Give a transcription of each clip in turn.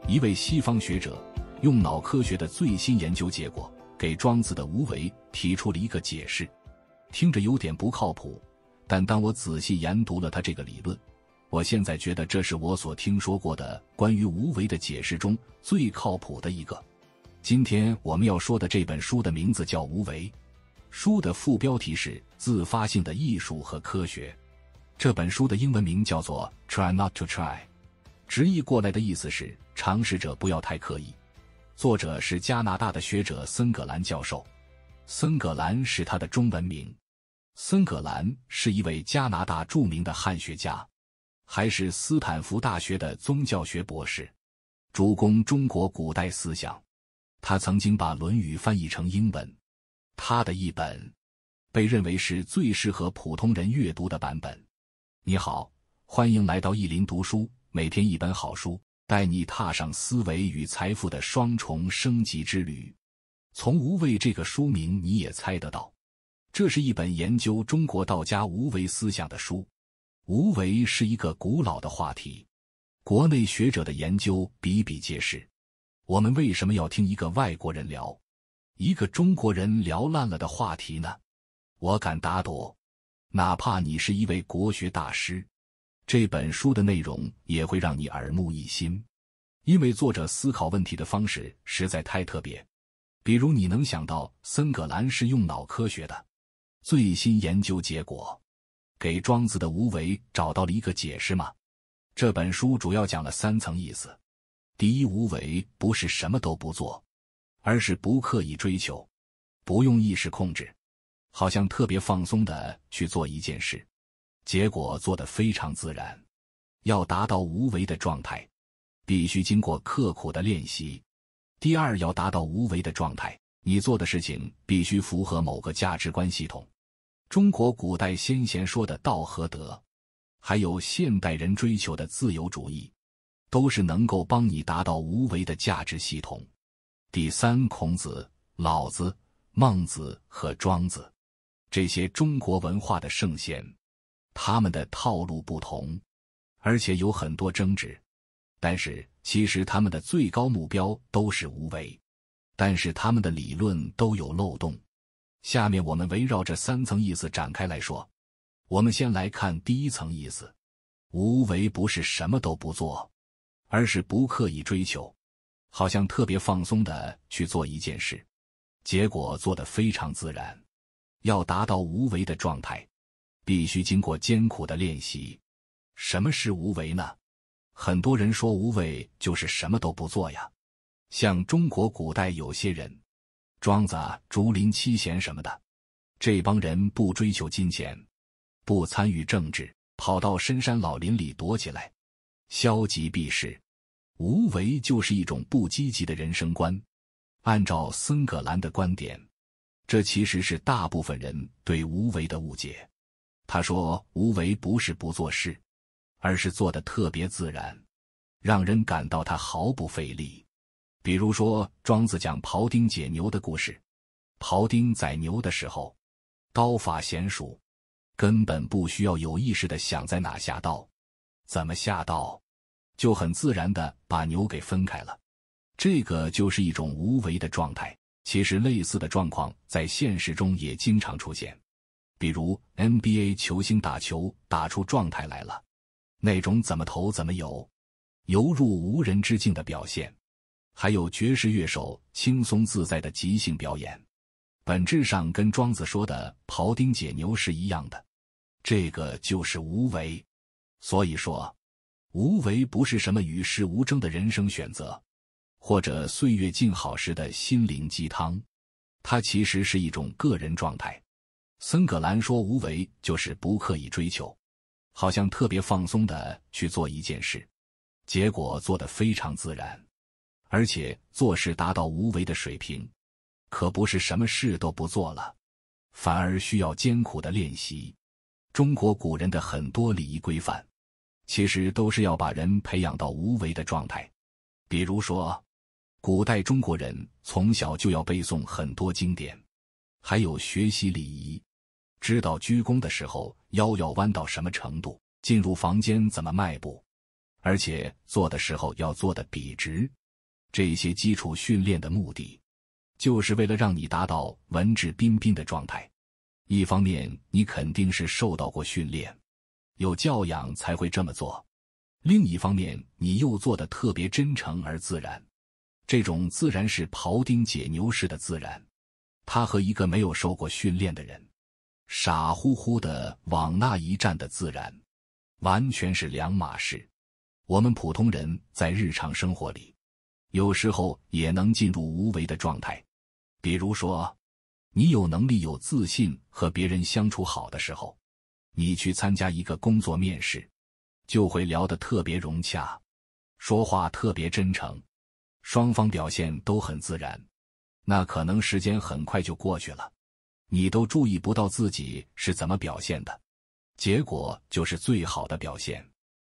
一位西方学者用脑科学的最新研究结果给庄子的无为提出了一个解释。听着有点不靠谱，但当我仔细研读了他这个理论，我现在觉得这是我所听说过的关于无为的解释中最靠谱的一个。今天我们要说的这本书的名字叫《无为》，书的副标题是自发性的艺术和科学。这本书的英文名叫做 Try Not to Try， 直译过来的意思是尝试者不要太刻意。作者是加拿大的学者森葛兰教授，森葛兰是他的中文名。森葛兰是一位加拿大著名的汉学家，还是斯坦福大学的宗教学博士，主攻中国古代思想。他曾经把《论语》翻译成英文，他的译本被认为是最适合普通人阅读的版本。你好，欢迎来到意林读书，每天一本好书，带你踏上思维与财富的双重升级之旅。从无为这个书名你也猜得到，这是一本研究中国道家无为思想的书。无为是一个古老的话题，国内学者的研究比比皆是。我们为什么要听一个外国人聊一个中国人聊烂了的话题呢？我敢打赌，哪怕你是一位国学大师，这本书的内容也会让你耳目一新，因为作者思考问题的方式实在太特别。比如你能想到森葛兰是用脑科学的最新研究结果给庄子的无为找到了一个解释吗？这本书主要讲了3层意思。第一，无为不是什么都不做，而是不刻意追求，不用意识控制，好像特别放松地去做一件事，结果做得非常自然。要达到无为的状态，必须经过刻苦的练习。第二，要达到无为的状态，你做的事情必须符合某个价值观系统。中国古代先贤说的道和德，还有现代人追求的自由主义，都是能够帮你达到无为的价值系统。第三，孔子、老子、孟子和庄子，这些中国文化的圣贤，他们的套路不同，而且有很多争执，但是其实他们的最高目标都是无为，但是他们的理论都有漏洞。下面我们围绕这3层意思展开来说。我们先来看第一层意思，无为不是什么都不做，而是不刻意追求，好像特别放松地去做一件事，结果做得非常自然。要达到无为的状态，必须经过艰苦的练习。什么是无为呢？很多人说无为就是什么都不做呀，像中国古代有些人，庄子、竹林七贤什么的，这帮人不追求金钱，不参与政治，跑到深山老林里躲起来，消极避世。无为就是一种不积极的人生观。按照森葛兰的观点，这其实是大部分人对无为的误解。他说无为不是不做事，而是做得特别自然，让人感到他毫不费力。比如说庄子讲庖丁解牛的故事，庖丁宰牛的时候，刀法娴熟，根本不需要有意识地想在哪下刀，怎么下刀，就很自然地把牛给分开了。这个就是一种无为的状态。其实类似的状况在现实中也经常出现，比如 NBA 球星打球打出状态来了，那种怎么投怎么游，犹如无人之境的表现。还有爵士乐手轻松自在的即兴表演，本质上跟庄子说的庖丁解牛是一样的，这个就是无为。所以说，无为不是什么与世无争的人生选择，或者岁月静好时的心灵鸡汤，它其实是一种个人状态。森葛兰说无为就是不刻意追求，好像特别放松地去做一件事，结果做得非常自然。而且做事达到无为的水平，可不是什么事都不做了，反而需要艰苦的练习。中国古人的很多礼仪规范，其实都是要把人培养到无为的状态。比如说，古代中国人从小就要背诵很多经典，还有学习礼仪，知道鞠躬的时候腰要弯到什么程度，进入房间怎么迈步，而且做的时候要做得笔直，这些基础训练的目的，就是为了让你达到文质彬彬的状态。一方面，你肯定是受到过训练，有教养才会这么做；另一方面，你又做得特别真诚而自然。这种自然是庖丁解牛式的自然，它和一个没有受过训练的人傻乎乎的往那一站的自然，完全是两码事。我们普通人在日常生活里，有时候也能进入无为的状态。比如说，你有能力有自信和别人相处好的时候，你去参加一个工作面试，就会聊得特别融洽，说话特别真诚，双方表现都很自然。那可能时间很快就过去了，你都注意不到自己是怎么表现的，结果就是最好的表现。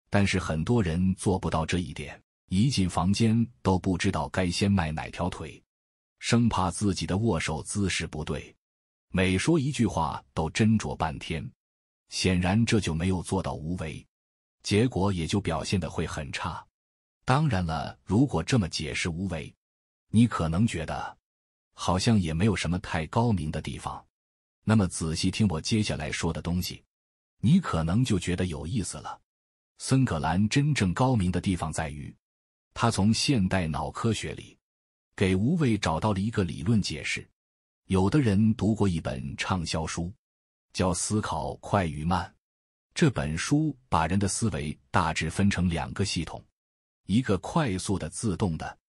但是很多人做不到这一点，一进房间都不知道该先迈哪条腿，生怕自己的握手姿势不对，每说一句话都斟酌半天。显然这就没有做到无为，结果也就表现得会很差。当然了，如果这么解释无为，你可能觉得好像也没有什么太高明的地方。那么仔细听我接下来说的东西，你可能就觉得有意思了。森格兰真正高明的地方在于，他从现代脑科学里给无为找到了一个理论解释。有的人读过一本畅销书，叫《思考快与慢》。这本书把人的思维大致分成两个系统，一个快速的自动的，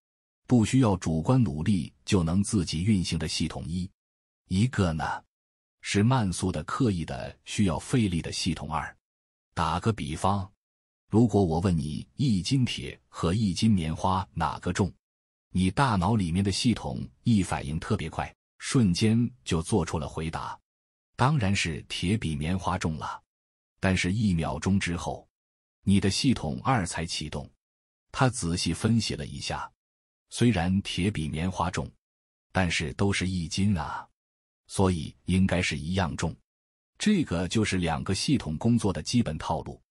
不需要主观努力就能自己运行的系统一个呢，是慢速的刻意的需要费力的系统二。打个比方，如果我问你1斤铁和1斤棉花哪个重，你大脑里面的系统一反应特别快，瞬间就做出了回答，当然是铁比棉花重了。但是1秒钟之后，你的系统二才启动，他仔细分析了一下，虽然铁比棉花重，但是都是1斤啊，所以应该是一样重。这个就是两个系统工作的基本套路。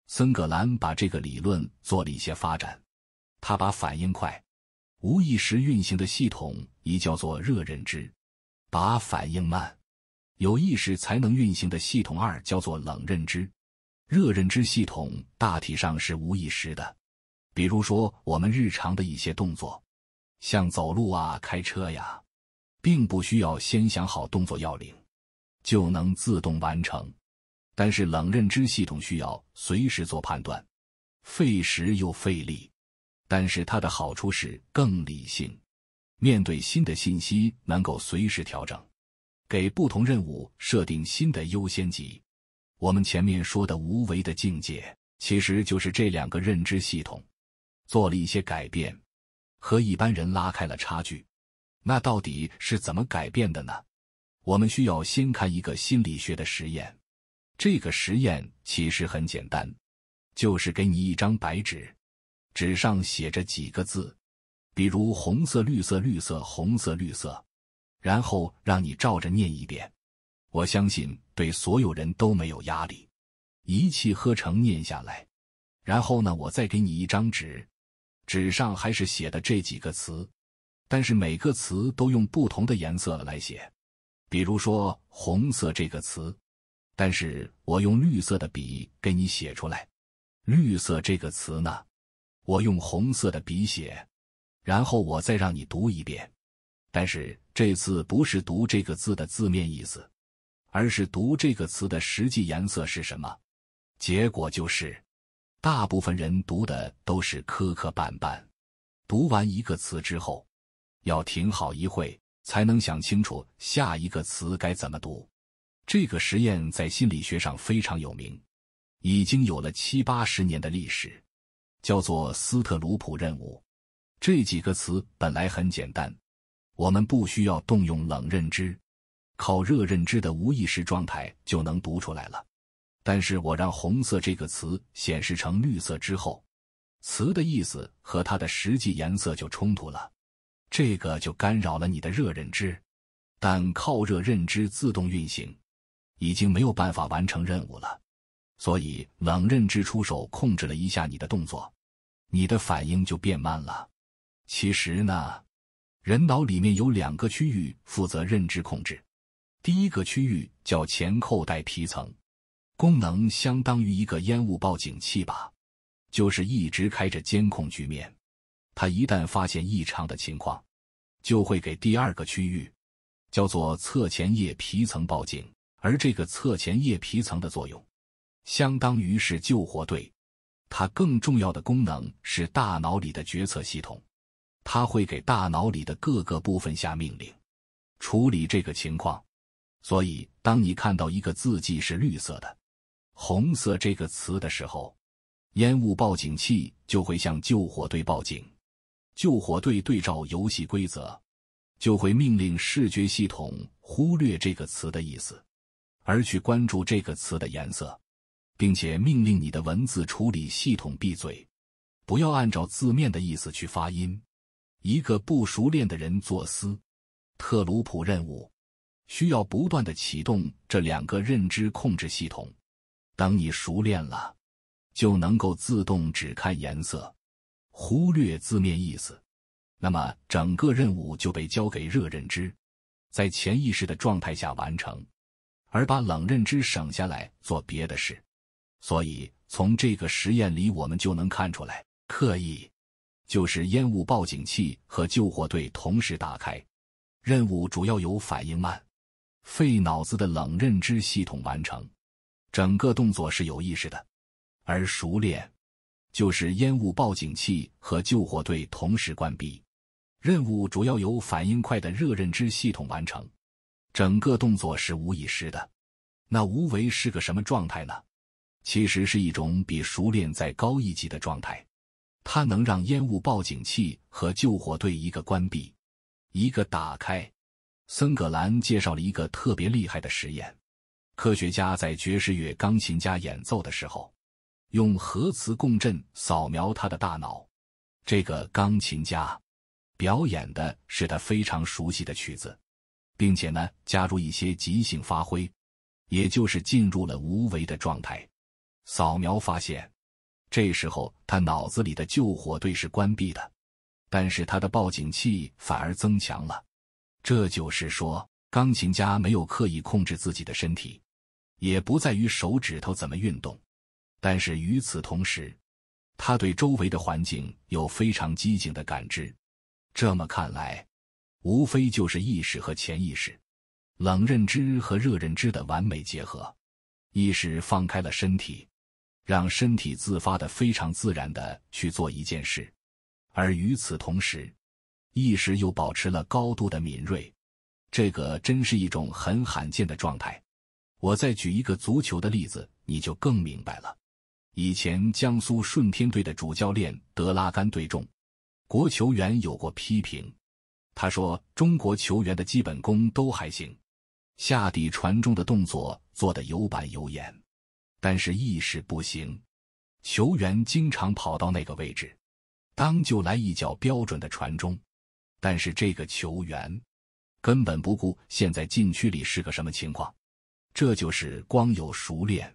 森格兰把这个理论做了一些发展，他把反应快、无意识运行的系统一叫做热认知，把反应慢、有意识才能运行的系统二叫做冷认知。热认知系统大体上是无意识的，比如说我们日常的一些动作，像走路啊、开车呀，并不需要先想好动作要领，就能自动完成。但是冷认知系统需要随时做判断，费时又费力，但是它的好处是更理性，面对新的信息能够随时调整，给不同任务设定新的优先级。我们前面说的无为的境界，其实就是这两个认知系统做了一些改变，和一般人拉开了差距。那到底是怎么改变的呢？我们需要先看一个心理学的实验。这个实验其实很简单，就是给你一张白纸，纸上写着几个字，比如红色绿色绿色红色绿色，然后让你照着念一遍。我相信对所有人都没有压力，一气呵成念下来。然后呢，我再给你一张纸，纸上还是写的这几个词，但是每个词都用不同的颜色来写。比如说红色这个词，但是我用绿色的笔给你写出来。绿色这个词呢，我用红色的笔写，然后我再让你读一遍。但是这次不是读这个字的字面意思，而是读这个词的实际颜色是什么。结果就是，大部分人读的都是磕磕绊绊。读完一个词之后，要停好一会，才能想清楚下一个词该怎么读。这个实验在心理学上非常有名，已经有了70、80年的历史，叫做斯特鲁普任务。这几个词本来很简单，我们不需要动用冷认知，靠热认知的无意识状态就能读出来了。但是我让红色这个词显示成绿色之后，词的意思和它的实际颜色就冲突了，这个就干扰了你的热认知。但靠热认知自动运行，已经没有办法完成任务了，所以冷认知出手控制了一下你的动作，你的反应就变慢了。其实呢，人脑里面有2个区域负责认知控制。第一个区域叫前扣带皮层，功能相当于一个烟雾报警器吧，就是一直开着监控局面。它一旦发现异常的情况，就会给第2个区域，叫做侧前叶皮层报警。而这个侧前叶皮层的作用，相当于是救火队。它更重要的功能是大脑里的决策系统，它会给大脑里的各个部分下命令，处理这个情况。所以当你看到一个字迹是绿色的、红色这个词的时候，烟雾报警器就会向救火队报警。救火队对照游戏规则，就会命令视觉系统忽略这个词的意思，而去关注这个词的颜色，并且命令你的文字处理系统闭嘴，不要按照字面的意思去发音。一个不熟练的人做斯特鲁普任务，需要不断地启动这2个认知控制系统。等你熟练了，就能够自动只看颜色，忽略字面意思。那么整个任务就被交给热认知，在潜意识的状态下完成，而把冷认知省下来做别的事。所以从这个实验里我们就能看出来，刻意就是烟雾报警器和救火队同时打开，任务主要由反应慢、费脑子的冷认知系统完成，整个动作是有意识的。而熟练就是烟雾报警器和救火队同时关闭，任务主要由反应快的热认知系统完成，整个动作是无意识的。那无为是个什么状态呢？其实是一种比熟练再高一级的状态，它能让烟雾报警器和救火队一个关闭，一个打开。森葛兰介绍了一个特别厉害的实验，科学家在爵士乐钢琴家演奏的时候，用核磁共振扫描他的大脑。这个钢琴家表演的是他非常熟悉的曲子，并且呢，加入一些即兴发挥，也就是进入了无为的状态。扫描发现，这时候他脑子里的救火队是关闭的，但是他的报警器反而增强了。这就是说，钢琴家没有刻意控制自己的身体，也不在于手指头怎么运动，但是与此同时，他对周围的环境有非常机警的感知。这么看来，无非就是意识和潜意识、冷认知和热认知的完美结合。意识放开了身体，让身体自发的非常自然的去做一件事，而与此同时，意识又保持了高度的敏锐。这个真是一种很罕见的状态。我再举一个足球的例子，你就更明白了。以前江苏舜天队的主教练德拉甘对中国球员有过批评，他说中国球员的基本功都还行，下底传中的动作做得有板有眼，但是意识不行。球员经常跑到那个位置，当就来一脚标准的传中，但是这个球员根本不顾现在禁区里是个什么情况。这就是光有熟练，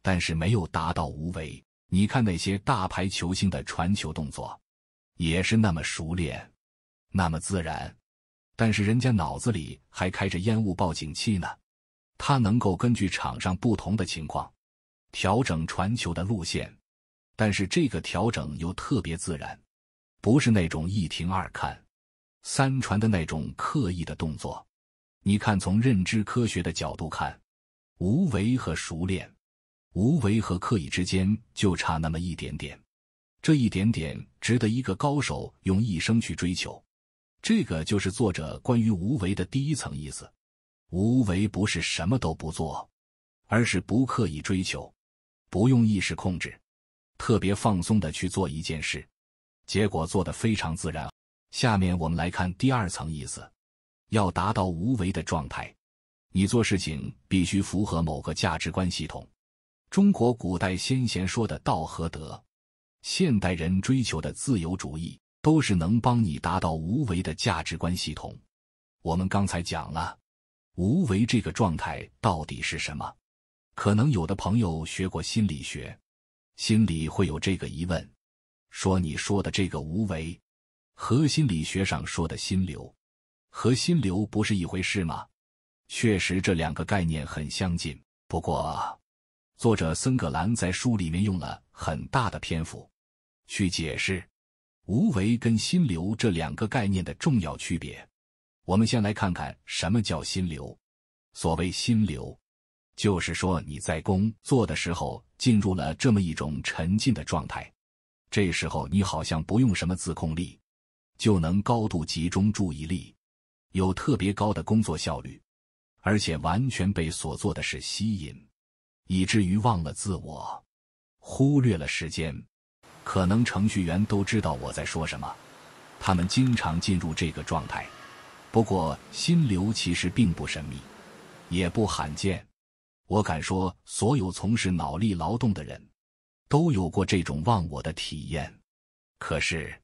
但是没有达到无为。你看那些大牌球星的传球动作，也是那么熟练，那么自然，但是人家脑子里还开着烟雾报警器呢。他能够根据场上不同的情况调整传球的路线，但是这个调整又特别自然，不是那种一停二看三传的那种刻意的动作。你看，从认知科学的角度看，无为和熟练，无为和刻意之间就差那么一点点，这一点点值得一个高手用一生去追求。这个就是作者关于无为的第一层意思。无为不是什么都不做，而是不刻意追求，不用意识控制，特别放松地去做一件事，结果做得非常自然。下面我们来看第二层意思。要达到无为的状态，你做事情必须符合某个价值观系统。中国古代先贤说的道和德，现代人追求的自由主义，都是能帮你达到无为的价值观系统。我们刚才讲了，无为这个状态到底是什么？可能有的朋友学过心理学，心里会有这个疑问，说你说的这个无为，和心理学上说的心流和心流不是一回事吗？确实这两个概念很相近，不过作者森格兰在书里面用了很大的篇幅去解释无为跟心流这两个概念的重要区别。我们先来看看什么叫心流。所谓心流，就是说你在工作的时候进入了这么一种沉浸的状态，这时候你好像不用什么自控力，就能高度集中注意力，有特别高的工作效率，而且完全被所做的事吸引，以至于忘了自我，忽略了时间。可能程序员都知道我在说什么，他们经常进入这个状态。不过心流其实并不神秘，也不罕见。我敢说，所有从事脑力劳动的人都有过这种忘我的体验。可是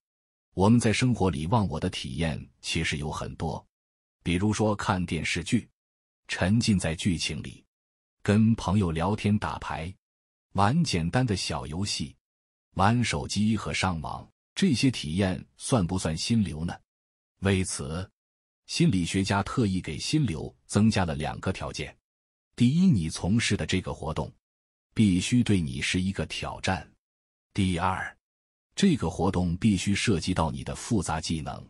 我们在生活里忘我的体验其实有很多，比如说看电视剧，沉浸在剧情里，跟朋友聊天打牌，玩简单的小游戏，玩手机和上网，这些体验算不算心流呢？为此，心理学家特意给心流增加了2个条件。第一，你从事的这个活动必须对你是一个挑战。第二，这个活动必须涉及到你的复杂技能。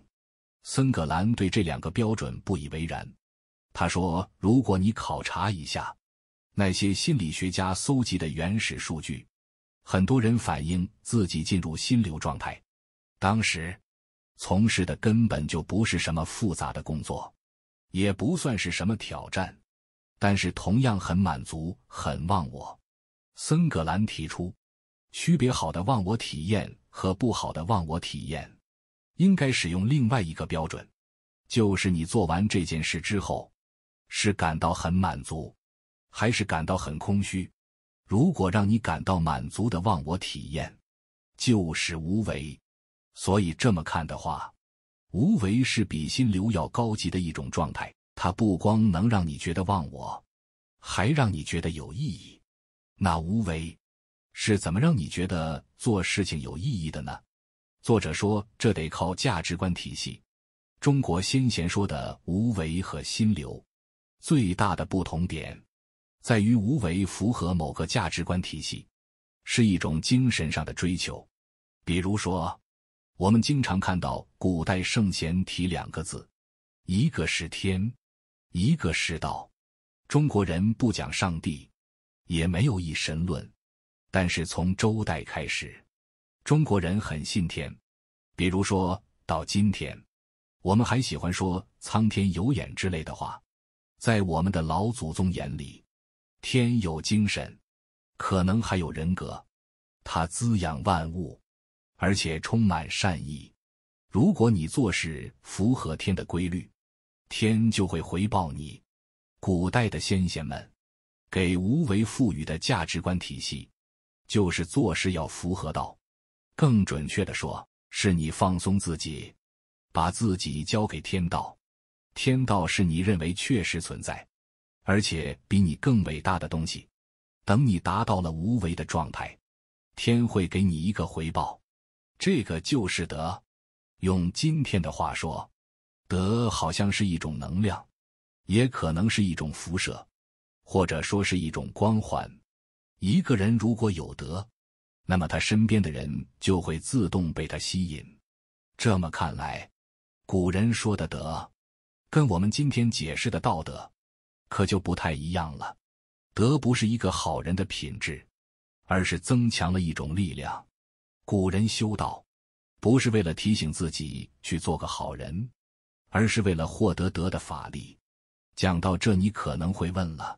森格兰对这2个标准不以为然。他说，如果你考察一下那些心理学家搜集的原始数据，很多人反映自己进入心流状态，当时从事的根本就不是什么复杂的工作，也不算是什么挑战，但是同样很满足，很忘我。森格兰提出，区别好的忘我体验和不好的忘我体验，应该使用另外一个标准，就是你做完这件事之后，是感到很满足，还是感到很空虚。如果让你感到满足的忘我体验，就是无为。所以这么看的话，无为是比心流要高级的一种状态，它不光能让你觉得忘我，还让你觉得有意义。那无为是怎么让你觉得做事情有意义的呢？作者说，这得靠价值观体系。中国先贤说的无为和心流最大的不同点在于，无为符合某个价值观体系，是一种精神上的追求。比如说，我们经常看到古代圣贤提2个字，一个是天，一个是道。中国人不讲上帝，也没有一神论，但是从周代开始，中国人很信天。比如说到今天，我们还喜欢说苍天有眼之类的话。在我们的老祖宗眼里，天有精神，可能还有人格，它滋养万物，而且充满善意。如果你做事符合天的规律，天就会回报你。古代的先贤们给无为赋予的价值观体系，就是做事要符合道。更准确地说，是你放松自己，把自己交给天道。天道是你认为确实存在，而且比你更伟大的东西。等你达到了无为的状态，天会给你一个回报，这个就是德。用今天的话说，德好像是一种能量，也可能是一种辐射，或者说是一种光环。一个人如果有德，那么他身边的人就会自动被他吸引。这么看来，古人说的德跟我们今天解释的道德可就不太一样了。德不是一个好人的品质，而是增强了一种力量。古人修道不是为了提醒自己去做个好人，而是为了获得德的法力。讲到这，你可能会问了，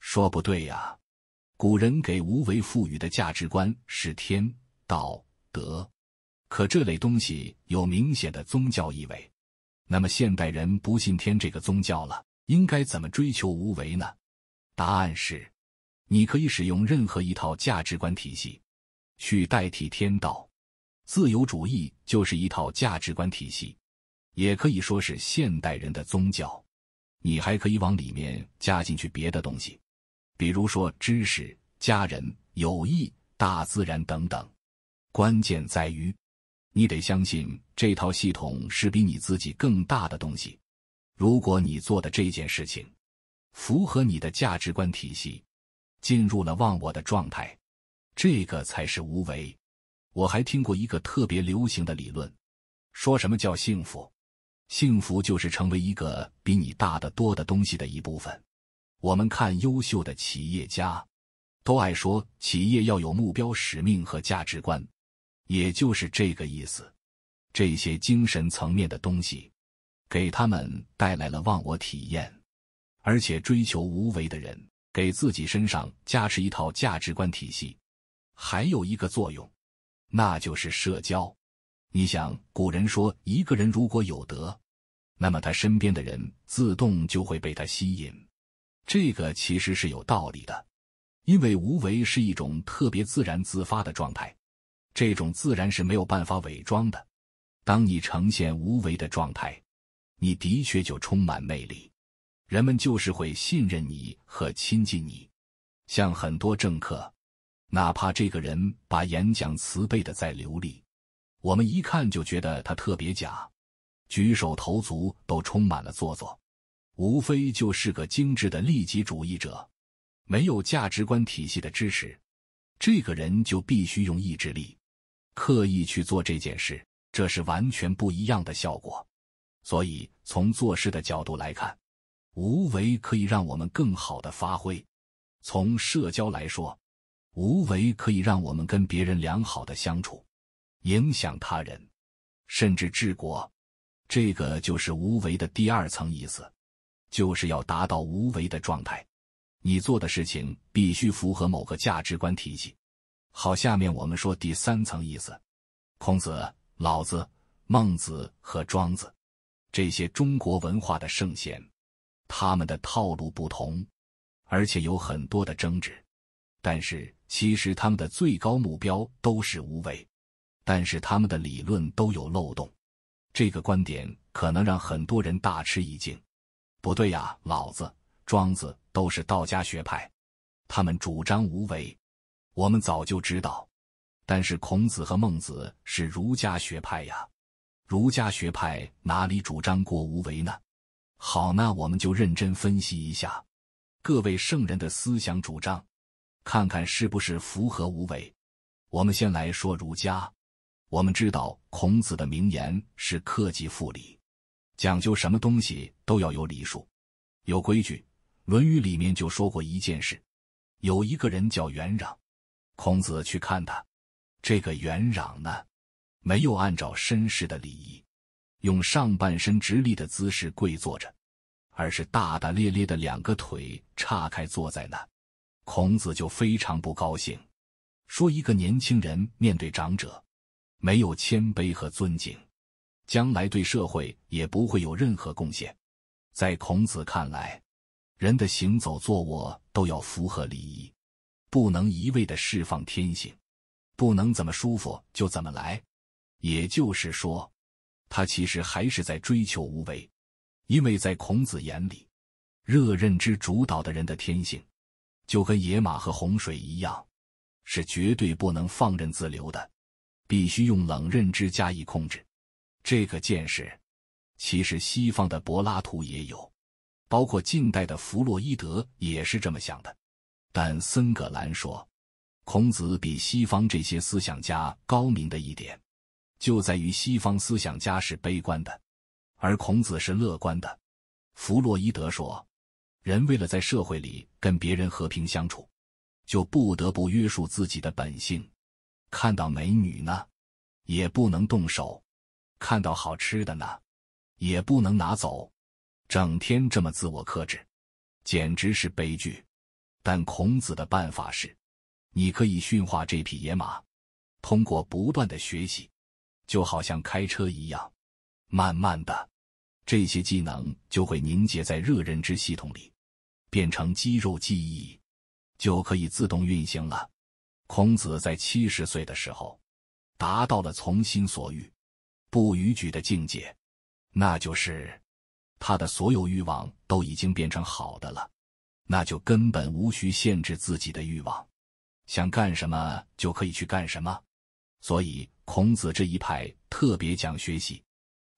说不对呀，古人给无为赋予的价值观是天、道、德，可这类东西有明显的宗教意味。那么现代人不信天这个宗教了，应该怎么追求无为呢？答案是，你可以使用任何一套价值观体系去代替天道。自由主义就是一套价值观体系，也可以说是现代人的宗教。你还可以往里面加进去别的东西，比如说知识、家人、友谊、大自然等等。关键在于你得相信这套系统是比你自己更大的东西。如果你做的这件事情符合你的价值观体系，进入了忘我的状态，这个才是无为。我还听过一个特别流行的理论，说什么叫幸福？幸福就是成为一个比你大得多的东西的一部分。我们看优秀的企业家，都爱说企业要有目标、使命和价值观，也就是这个意思。这些精神层面的东西，给他们带来了忘我体验。而且追求无为的人，给自己身上加持一套价值观体系，还有一个作用，那就是社交。你想，古人说一个人如果有德，那么他身边的人自动就会被他吸引。这个其实是有道理的，因为无为是一种特别自然自发的状态，这种自然是没有办法伪装的。当你呈现无为的状态，你的确就充满魅力，人们就是会信任你和亲近你。像很多政客，哪怕这个人把演讲词背得再流利，我们一看就觉得他特别假，举手投足都充满了做作，无非就是个精致的利己主义者。没有价值观体系的支持，这个人就必须用意志力刻意去做这件事，这是完全不一样的效果。所以从做事的角度来看，无为可以让我们更好的发挥。从社交来说，无为可以让我们跟别人良好的相处，影响他人，甚至治国。这个就是无为的第二层意思，就是要达到无为的状态，你做的事情必须符合某个价值观体系。好，下面我们说第三层意思。孔子、老子、孟子和庄子，这些中国文化的圣贤，他们的套路不同，而且有很多的争执，但是其实他们的最高目标都是无为，但是他们的理论都有漏洞。这个观点可能让很多人大吃一惊。不对呀，老子、庄子都是道家学派，他们主张无为，我们早就知道。但是孔子和孟子是儒家学派呀，儒家学派哪里主张过无为呢？好，那我们就认真分析一下各位圣人的思想主张，看看是不是符合无为。我们先来说儒家。我们知道孔子的名言是克己复礼，讲究什么东西都要有礼数，有规矩。《论语》里面就说过一件事，有一个人叫元壤，孔子去看他，这个元壤呢，没有按照绅士的礼仪，用上半身直立的姿势跪坐着，而是大大咧咧的两个腿岔开坐在那。孔子就非常不高兴，说一个年轻人面对长者，没有谦卑和尊敬，将来对社会也不会有任何贡献。在孔子看来，人的行走坐卧都要符合礼仪，不能一味地释放天性，不能怎么舒服就怎么来。也就是说，他其实还是在追求无为，因为在孔子眼里，热认知主导的人的天性，就跟野马和洪水一样，是绝对不能放任自流的，必须用冷认知加以控制。这个见识，其实西方的柏拉图也有，包括近代的弗洛伊德也是这么想的。但森格兰说，孔子比西方这些思想家高明的一点，就在于西方思想家是悲观的，而孔子是乐观的。弗洛伊德说，人为了在社会里跟别人和平相处，就不得不约束自己的本性，看到美女呢，也不能动手，看到好吃的呢，也不能拿走，整天这么自我克制，简直是悲剧。但孔子的办法是，你可以驯化这匹野马，通过不断的学习，就好像开车一样，慢慢的，这些技能就会凝结在热认知系统里，变成肌肉记忆，就可以自动运行了。孔子在70岁的时候，达到了从心所欲不逾矩的境界，那就是他的所有欲望都已经变成好的了，那就根本无需限制自己的欲望，想干什么就可以去干什么。所以孔子这一派特别讲学习。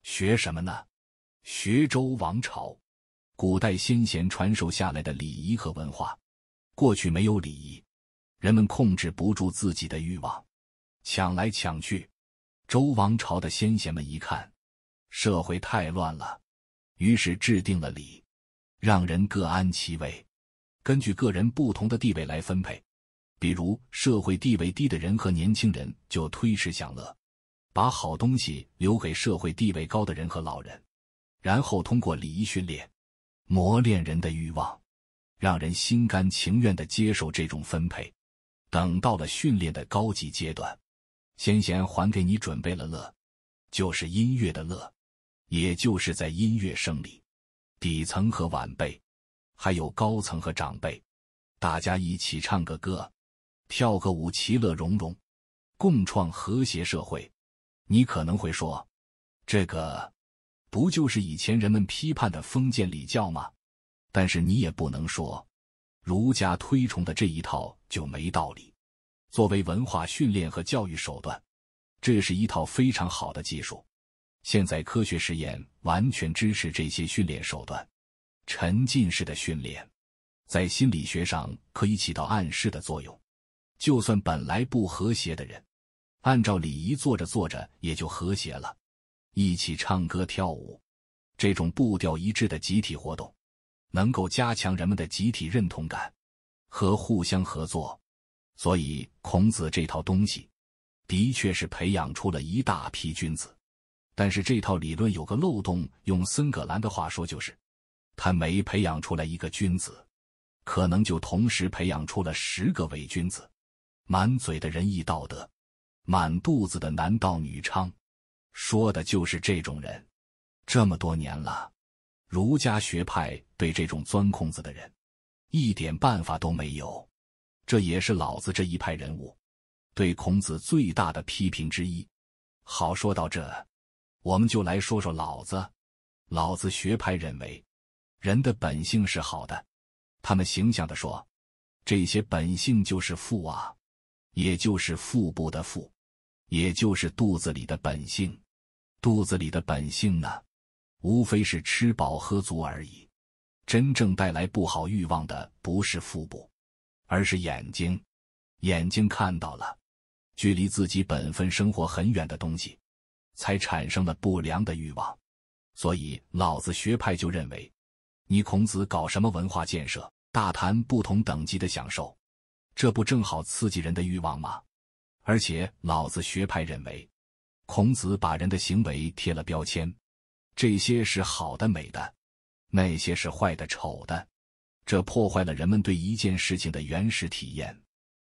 学什么呢？学周王朝。古代先贤传授下来的礼仪和文化。过去没有礼仪，人们控制不住自己的欲望，抢来抢去。周王朝的先贤们一看，社会太乱了，于是制定了礼，让人各安其位，根据个人不同的地位来分配。比如社会地位低的人和年轻人就推迟享乐，把好东西留给社会地位高的人和老人，然后通过礼仪训练，磨练人的欲望，让人心甘情愿地接受这种分配。等到了训练的高级阶段，先贤还给你准备了乐，就是音乐的乐，也就是在音乐声里，底层和晚辈，还有高层和长辈，大家一起唱个歌，跳个舞，其乐融融，共创和谐社会。你可能会说，这个不就是以前人们批判的封建礼教吗？但是你也不能说儒家推崇的这一套就没道理。作为文化训练和教育手段，这是一套非常好的技术。现在科学实验完全支持这些训练手段。沉浸式的训练在心理学上可以起到暗示的作用，就算本来不和谐的人，按照礼仪做着做着也就和谐了。一起唱歌跳舞，这种步调一致的集体活动，能够加强人们的集体认同感和互相合作。所以孔子这套东西的确是培养出了一大批君子。但是这套理论有个漏洞，用森葛兰的话说，就是他没培养出来一个君子，可能就同时培养出了10个伪君子，满嘴的仁义道德，满肚子的男盗女娼，说的就是这种人。这么多年了，儒家学派对这种钻空子的人一点办法都没有。这也是老子这一派人物对孔子最大的批评之一。好，说到这，我们就来说说老子。老子学派认为，人的本性是好的。他们形象地说，这些本性就是腹啊，也就是腹部的腹，也就是肚子里的本性。肚子里的本性呢，无非是吃饱喝足而已。真正带来不好欲望的不是腹部，而是眼睛。眼睛看到了距离自己本分生活很远的东西，才产生了不良的欲望。所以老子学派就认为，你孔子搞什么文化建设，大谈不同等级的享受，这不正好刺激人的欲望吗？而且老子学派认为，孔子把人的行为贴了标签，这些是好的美的，那些是坏的丑的，这破坏了人们对一件事情的原始体验。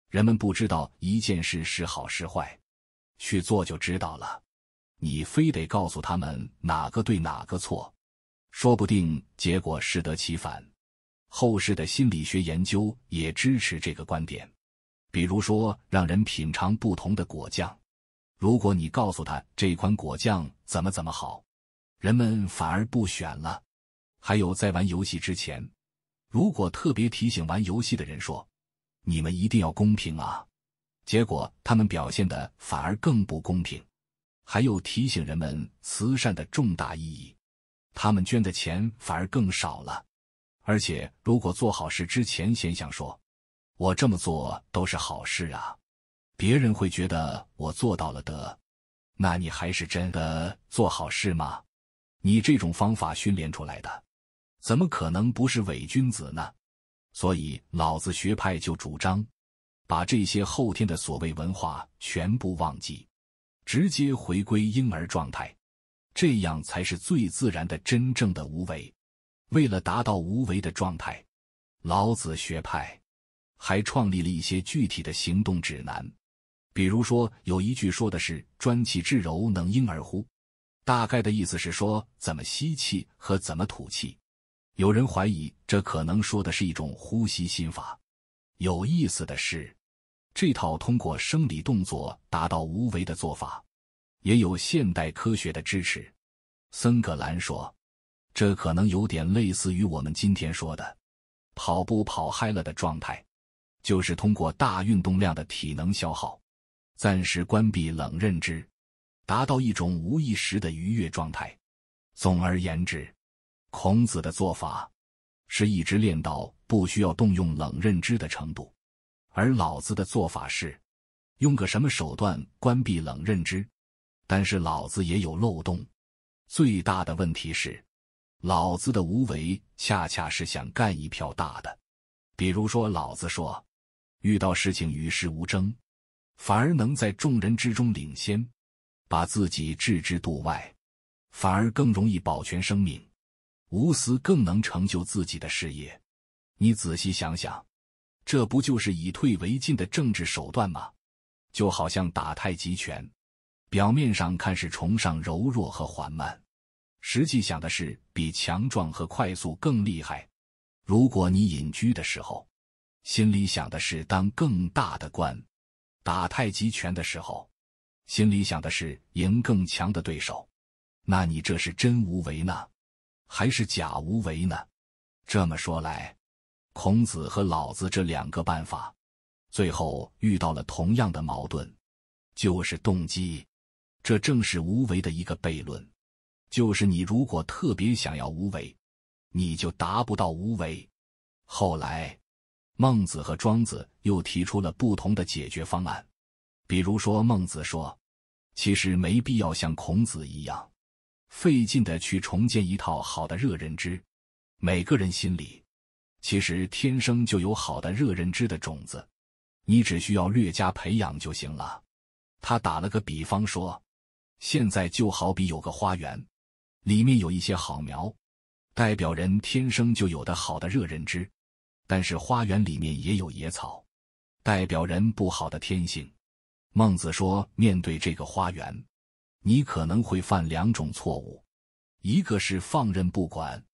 人们不知道一件事是好是坏，去做就知道了。你非得告诉他们哪个对哪个错，说不定结果适得其反。后世的心理学研究也支持这个观点。比如说，让人品尝不同的果酱，如果你告诉他这款果酱怎么好，人们反而不选了。还有在玩游戏之前，如果特别提醒玩游戏的人说，你们一定要公平啊，结果他们表现得反而更不公平。还有提醒人们慈善的重大意义，他们捐的钱反而更少了。而且如果做好事之前先想说，我这么做都是好事啊，别人会觉得我做到了德，那你还是真的做好事吗？你这种方法训练出来的，怎么可能不是伪君子呢？所以老子学派就主张，把这些后天的所谓文化全部忘记，直接回归婴儿状态，这样才是最自然的真正的无为。为了达到无为的状态，老子学派还创立了一些具体的行动指南。比如说，有一句说的是专气致柔能婴儿乎，大概的意思是说怎么吸气和怎么吐气。有人怀疑这可能说的是一种呼吸心法。有意思的是，这套通过生理动作达到无为的做法，也有现代科学的支持。森格兰说，这可能有点类似于我们今天说的跑步跑嗨了的状态，就是通过大运动量的体能消耗，暂时关闭冷认知，达到一种无意识的愉悦状态。总而言之，孔子的做法是一直练到不需要动用冷认知的程度，而老子的做法是用个什么手段关闭冷认知。但是老子也有漏洞，最大的问题是，老子的无为恰恰是想干一票大的。比如说老子说，遇到事情与世无争，反而能在众人之中领先，把自己置之度外，反而更容易保全生命，无私更能成就自己的事业。你仔细想想，这不就是以退为进的政治手段吗？就好像打太极拳，表面上看是崇尚柔弱和缓慢，实际想的是比强壮和快速更厉害。如果你隐居的时候，心里想的是当更大的官；打太极拳的时候，心里想的是赢更强的对手。那你这是真无为呢，还是假无为呢？这么说来，孔子和老子这两个办法，最后遇到了同样的矛盾，就是动机。这正是无为的一个悖论，就是你如果特别想要无为，你就达不到无为。后来，孟子和庄子又提出了不同的解决方案。比如说孟子说，其实没必要像孔子一样，费劲的去重建一套好的热认知。每个人心里，其实天生就有好的热认知的种子，你只需要略加培养就行了。他打了个比方说，现在就好比有个花园，里面有一些好苗，代表人天生就有的好的热认知。但是花园里面也有野草，代表人不好的天性。孟子说，面对这个花园，你可能会犯两种错误，一个是放任不管，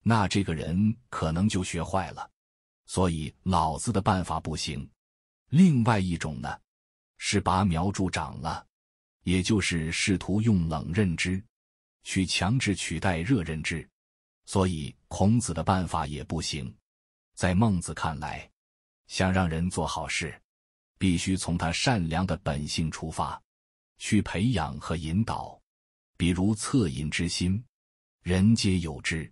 那这个人可能就学坏了，所以老子的办法不行。另外一种呢，是把苗助长了，也就是试图用冷认知去强制取代热认知，所以孔子的办法也不行。在孟子看来，想让人做好事，必须从他善良的本性出发，去培养和引导。比如恻隐之心，人皆有之，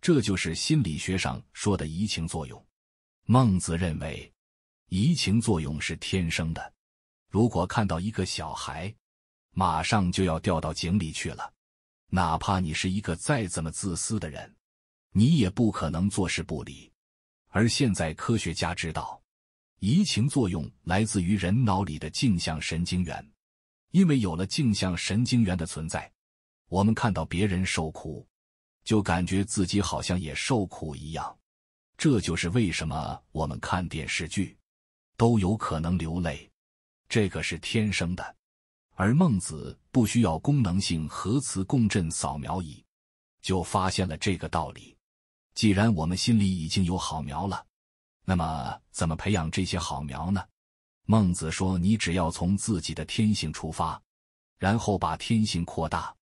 这就是心理学上说的移情作用。孟子认为，移情作用是天生的，如果看到一个小孩，马上就要掉到井里去了，哪怕你是一个再怎么自私的人，你也不可能坐视不理。而现在科学家知道，移情作用来自于人脑里的镜像神经元，因为有了镜像神经元的存在，我们看到别人受苦，就感觉自己好像也受苦一样。这就是为什么我们看电视剧都有可能流泪，这个是天生的。而孟子不需要功能性核磁共振扫描仪，就发现了这个道理。既然我们心里已经有好苗了，那么怎么培养这些好苗呢？孟子说，你只要从自己的天性出发，然后把天性扩大，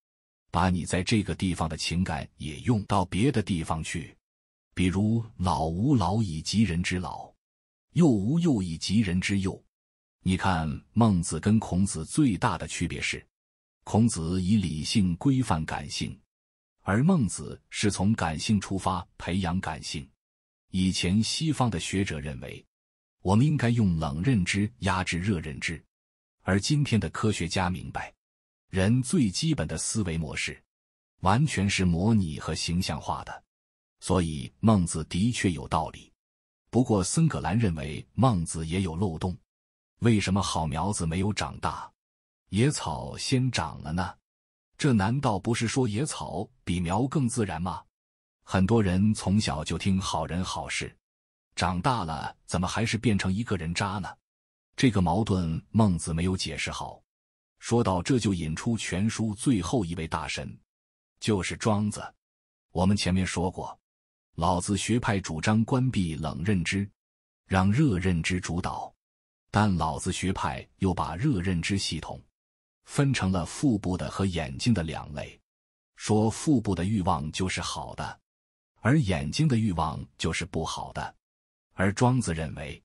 把你在这个地方的情感也用到别的地方去。比如老吾老以及人之老，幼吾幼以及人之幼。你看孟子跟孔子最大的区别是，孔子以理性规范感性，而孟子是从感性出发培养感性。以前西方的学者认为，我们应该用冷认知压制热认知，而今天的科学家明白，人最基本的思维模式完全是模拟和形象化的，所以孟子的确有道理。不过森葛兰认为孟子也有漏洞，为什么好苗子没有长大，野草先长了呢？这难道不是说野草比苗更自然吗？很多人从小就听好人好事，长大了怎么还是变成一个人渣呢？这个矛盾孟子没有解释好。说到这就引出全书最后一位大神，就是庄子。我们前面说过，老子学派主张关闭冷认知，让热认知主导，但老子学派又把热认知系统分成了腹部的和眼睛的两类，说腹部的欲望就是好的，而眼睛的欲望就是不好的。而庄子认为，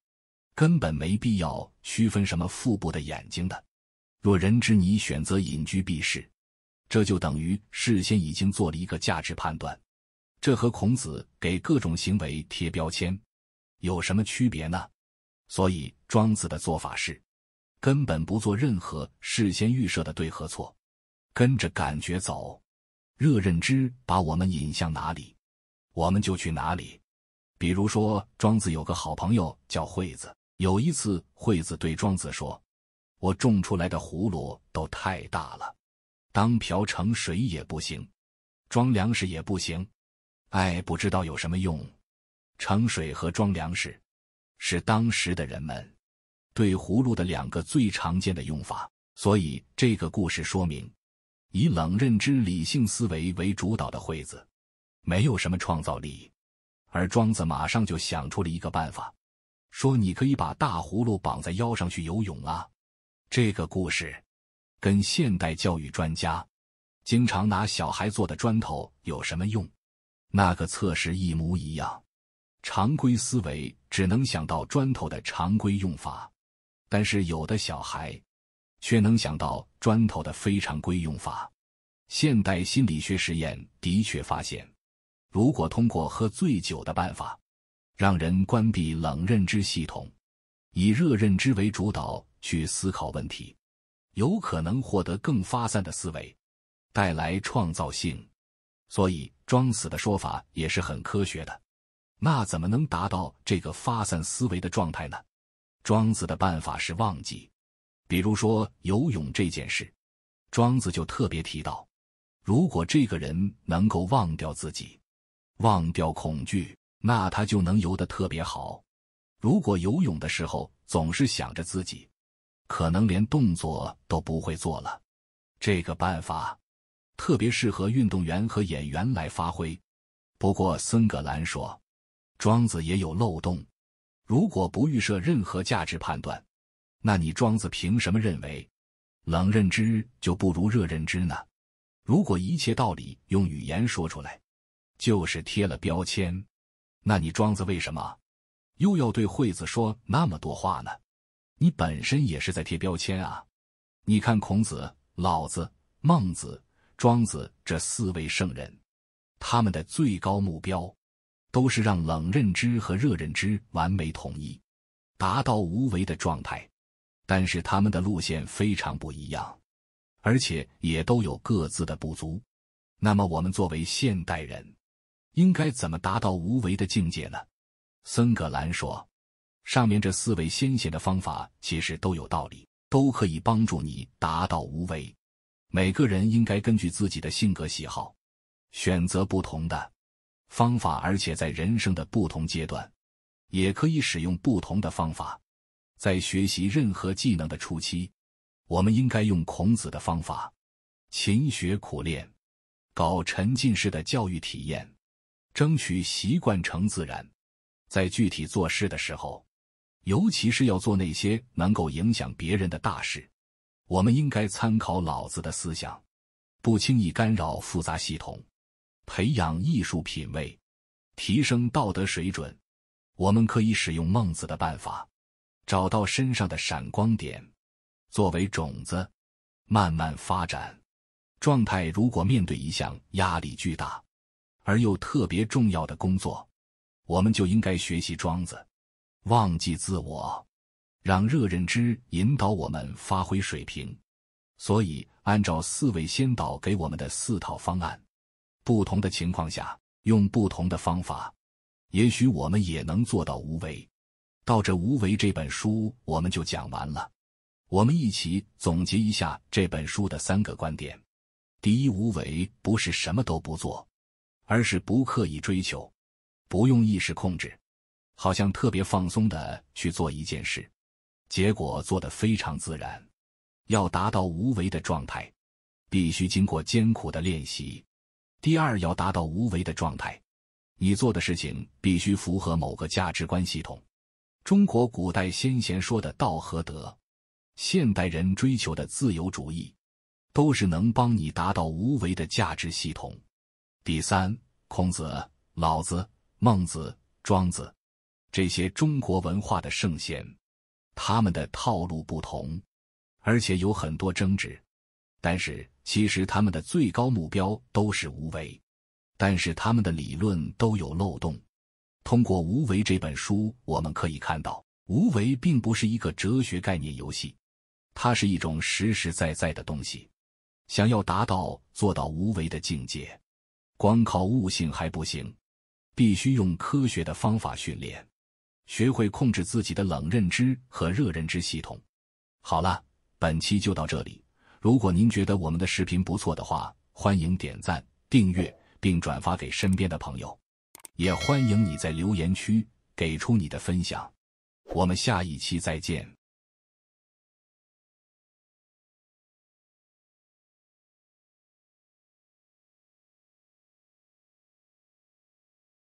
根本没必要区分什么腹部的眼睛的，若人知你选择隐居避世，这就等于事先已经做了一个价值判断。这和孔子给各种行为贴标签有什么区别呢？所以庄子的做法是根本不做任何事先预设的对和错，跟着感觉走。热认知把我们引向哪里，我们就去哪里。比如说，庄子有个好朋友叫惠子。有一次，惠子对庄子说：“我种出来的葫芦都太大了，当瓢盛水也不行，装粮食也不行。不知道有什么用。”盛水和装粮食是当时的人们对葫芦的2个最常见的用法。所以这个故事说明，以冷认知理性思维为主导的惠子没有什么创造力，而庄子马上就想出了一个办法，说你可以把大葫芦绑在腰上去游泳啊。这个故事跟现代教育专家经常拿小孩做的砖头有什么用？那个测试一模一样。常规思维只能想到砖头的常规用法，但是有的小孩却能想到砖头的非常规用法。现代心理学实验的确发现，如果通过喝醉酒的办法，让人关闭冷认知系统，以热认知为主导去思考问题，有可能获得更发散的思维，带来创造性。所以庄子的说法也是很科学的。那怎么能达到这个发散思维的状态呢？庄子的办法是忘记。比如说游泳这件事，庄子就特别提到，如果这个人能够忘掉自己，忘掉恐惧，那他就能游得特别好。如果游泳的时候总是想着自己，可能连动作都不会做了。这个办法特别适合运动员和演员来发挥。不过森格兰说，庄子也有漏洞。如果不预设任何价值判断，那你庄子凭什么认为冷认知就不如热认知呢？如果一切道理用语言说出来，就是贴了标签，那你庄子为什么又要对惠子说那么多话呢？你本身也是在贴标签啊。你看孔子、老子、孟子、庄子这4位圣人，他们的最高目标都是让冷认知和热认知完美统一，达到无为的状态。但是他们的路线非常不一样，而且也都有各自的不足。那么我们作为现代人，应该怎么达到无为的境界呢？森格兰说，上面这4位先贤的方法其实都有道理，都可以帮助你达到无为。每个人应该根据自己的性格喜好，选择不同的方法，而且在人生的不同阶段，也可以使用不同的方法。在学习任何技能的初期，我们应该用孔子的方法，勤学苦练，搞沉浸式的教育体验，争取习惯成自然。在具体做事的时候，尤其是要做那些能够影响别人的大事，我们应该参考老子的思想，不轻易干扰复杂系统，培养艺术品味，提升道德水准。我们可以使用孟子的办法，找到身上的闪光点，作为种子，慢慢发展。状态如果面对一项压力巨大而又特别重要的工作，我们就应该学习庄子，忘记自我，让热认知引导我们发挥水平。所以按照4位先导给我们的4套方案，不同的情况下用不同的方法，也许我们也能做到无为。到这《无为》这本书我们就讲完了。我们一起总结一下这本书的3个观点。第一，无为不是什么都不做，而是不刻意追求，不用意识控制，好像特别放松的去做一件事，结果做得非常自然。要达到无为的状态，必须经过艰苦的练习。第二，要达到无为的状态，你做的事情必须符合某个价值观系统。中国古代先贤说的道和德，现代人追求的自由主义，都是能帮你达到无为的价值系统。第三，孔子、老子、孟子、庄子，这些中国文化的圣贤，他们的套路不同，而且有很多争执。但是其实他们的最高目标都是无为，但是他们的理论都有漏洞。通过《无为》这本书，我们可以看到，无为并不是一个哲学概念游戏，它是一种实实在在的东西。想要做到无为的境界，光靠悟性还不行，必须用科学的方法训练，学会控制自己的冷认知和热认知系统。好了，本期就到这里。如果您觉得我们的视频不错的话，欢迎点赞、订阅并转发给身边的朋友，也欢迎你在留言区给出你的分享。我们下一期再见。